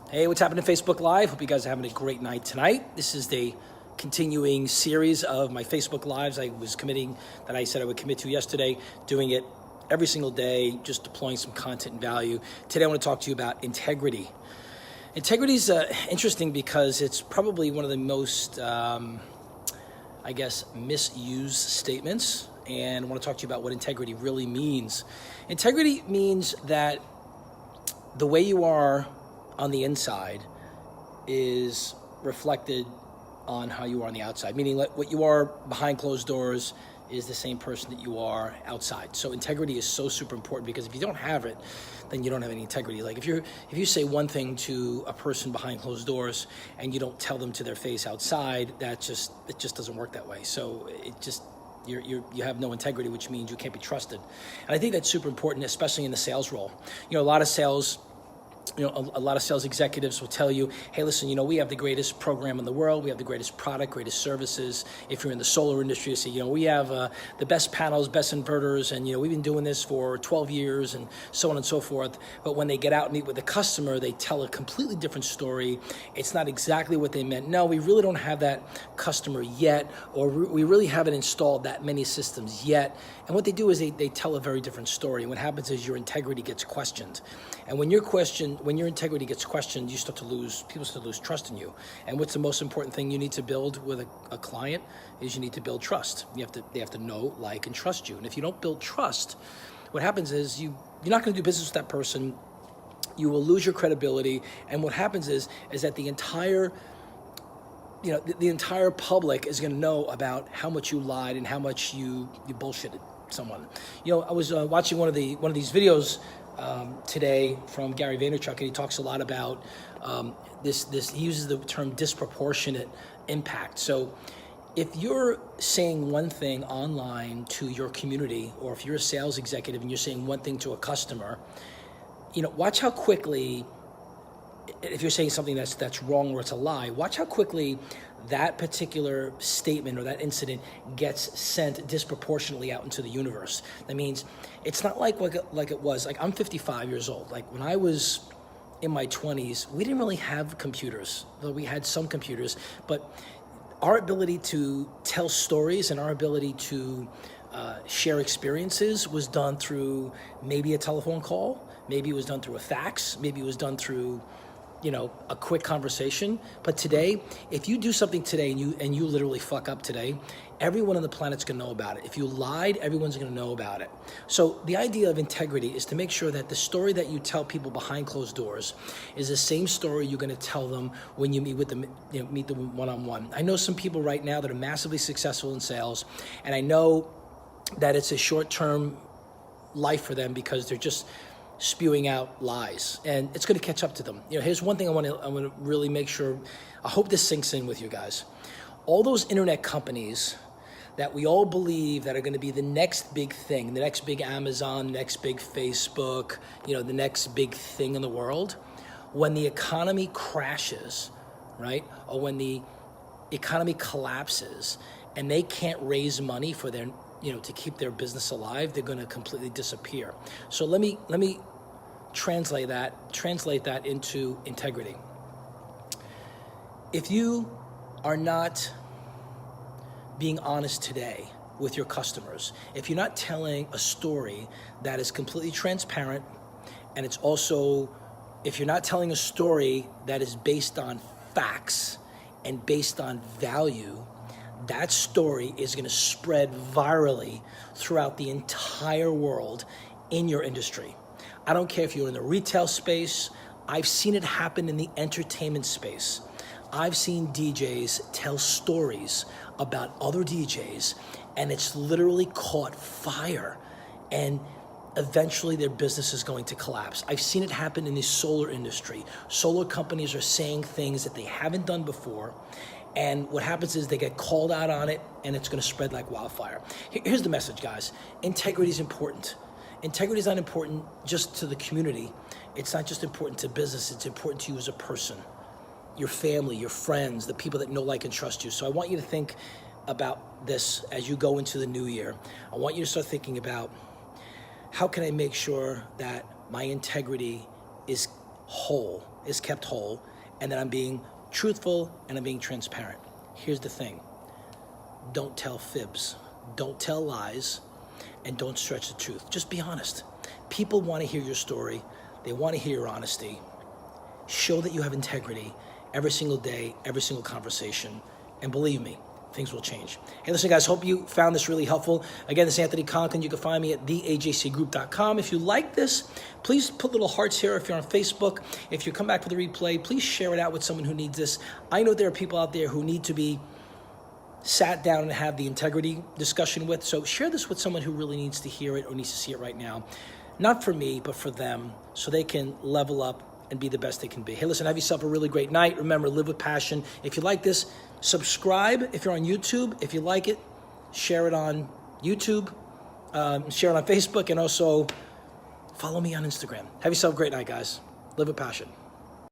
Hey, what's happening Facebook Live? Hope you guys are having a great night tonight. This is the continuing series of my Facebook Lives I said I would commit to yesterday, doing it every single day, just deploying some content and value. Today I want to talk to you about integrity. Integrity is interesting because it's probably one of the most, misused statements, and I want to talk to you about what integrity really means. Integrity means that the way you are on the inside is reflected on how you are on the outside, meaning like what you are behind closed doors is the same person that you are outside. So integrity is so super important, because if you don't have it, then you don't have any integrity. Like if you say one thing to a person behind closed doors and you don't tell them to their face outside, it just doesn't work that way. So you have no integrity, which means you can't be trusted. And I think that's super important, especially in the sales role. A lot of sales executives will tell you, hey, listen, we have the greatest program in the world. We have the greatest product, greatest services. If you're in the solar industry, you say, we have the best panels, best inverters, and, we've been doing this for 12 years and so on and so forth. But when they get out and meet with the customer, they tell a completely different story. It's not exactly what they meant. No, we really don't have that customer yet, or we really haven't installed that many systems yet. And what they do is they tell a very different story. And what happens is your integrity gets questioned. And when your integrity gets questioned, people start to lose trust in you. And what's the most important thing you need to build with a client is you need to build trust. They have to know, like, and trust you. And if you don't build trust, what happens is you're not going to do business with that person. You will lose your credibility. And what happens is that the entire public is going to know about how much you lied and how much you bullshitted someone. I was watching one of these videos today from Gary Vaynerchuk, and he talks a lot about this. He uses the term disproportionate impact. So if you're saying one thing online to your community, or if you're a sales executive and you're saying one thing to a customer, watch how quickly, if you're saying something that's wrong or it's a lie, watch how quickly that particular statement or that incident gets sent disproportionately out into the universe. That means it's not like it was. Like, I'm 55 years old. Like, when I was in my 20s, we didn't really have computers. Though we had some computers, but our ability to tell stories and our ability to share experiences was done through maybe a telephone call, maybe it was done through a fax, maybe it was done through a quick conversation. But today, if you do something today and you literally fuck up today, everyone on the planet's gonna know about it. If you lied, everyone's gonna know about it. So the idea of integrity is to make sure that the story that you tell people behind closed doors is the same story you're gonna tell them when you meet with them, meet them one-on-one. I know some people right now that are massively successful in sales, and I know that it's a short-term life for them because they're just spewing out lies, and it's going to catch up to them. Here's one thing I want to really make sure. I hope this sinks in with you guys. All those internet companies that we all believe that are going to be the next big thing, the next big Amazon, the next big Facebook, the next big thing in the world, when the economy crashes, right, or when the economy collapses and they can't raise money for their to keep their business alive, they're going to completely disappear. So let me translate that into integrity. If you are not being honest today with your customers, if you're not telling a story that is completely transparent, and it's also, if you're not telling a story that is based on facts and based on value, that story is going to spread virally throughout the entire world in your industry. I don't care if you're in the retail space. I've seen it happen in the entertainment space. I've seen DJs tell stories about other DJs, and it's literally caught fire, and eventually their business is going to collapse. I've seen it happen in the solar industry. Solar companies are saying things that they haven't done before, and what happens is they get called out on it, and it's going to spread like wildfire. Here's the message, guys. Integrity is important. Integrity is not important just to the community. It's not just important to business. It's important to you as a person, your family, your friends, the people that know, like, and trust you. So I want you to think about this as you go into the new year. I want you to start thinking about, how can I make sure that my integrity is whole, is kept whole, and that I'm being truthful and I'm being transparent. Here's the thing. Don't tell fibs. Don't tell lies. And don't stretch the truth. Just be honest. People want to hear your story. They want to hear your honesty. Show that you have integrity every single day, every single conversation. And believe me, things will change. Hey, listen, guys, hope you found this really helpful. Again, this is Anthony Conklin. You can find me at theajcgroup.com. If you like this, please put little hearts here. If you're on Facebook, if you come back for the replay, please share it out with someone who needs this. I know there are people out there who need to be sat down and have the integrity discussion with. So share this with someone who really needs to hear it or needs to see it right now. Not for me, but for them, so they can level up and be the best they can be. Hey, listen, have yourself a really great night. Remember, live with passion. If you like this, subscribe. If you're on YouTube, if you like it, share it on YouTube, share it on Facebook, and also follow me on Instagram. Have yourself a great night, guys. Live with passion.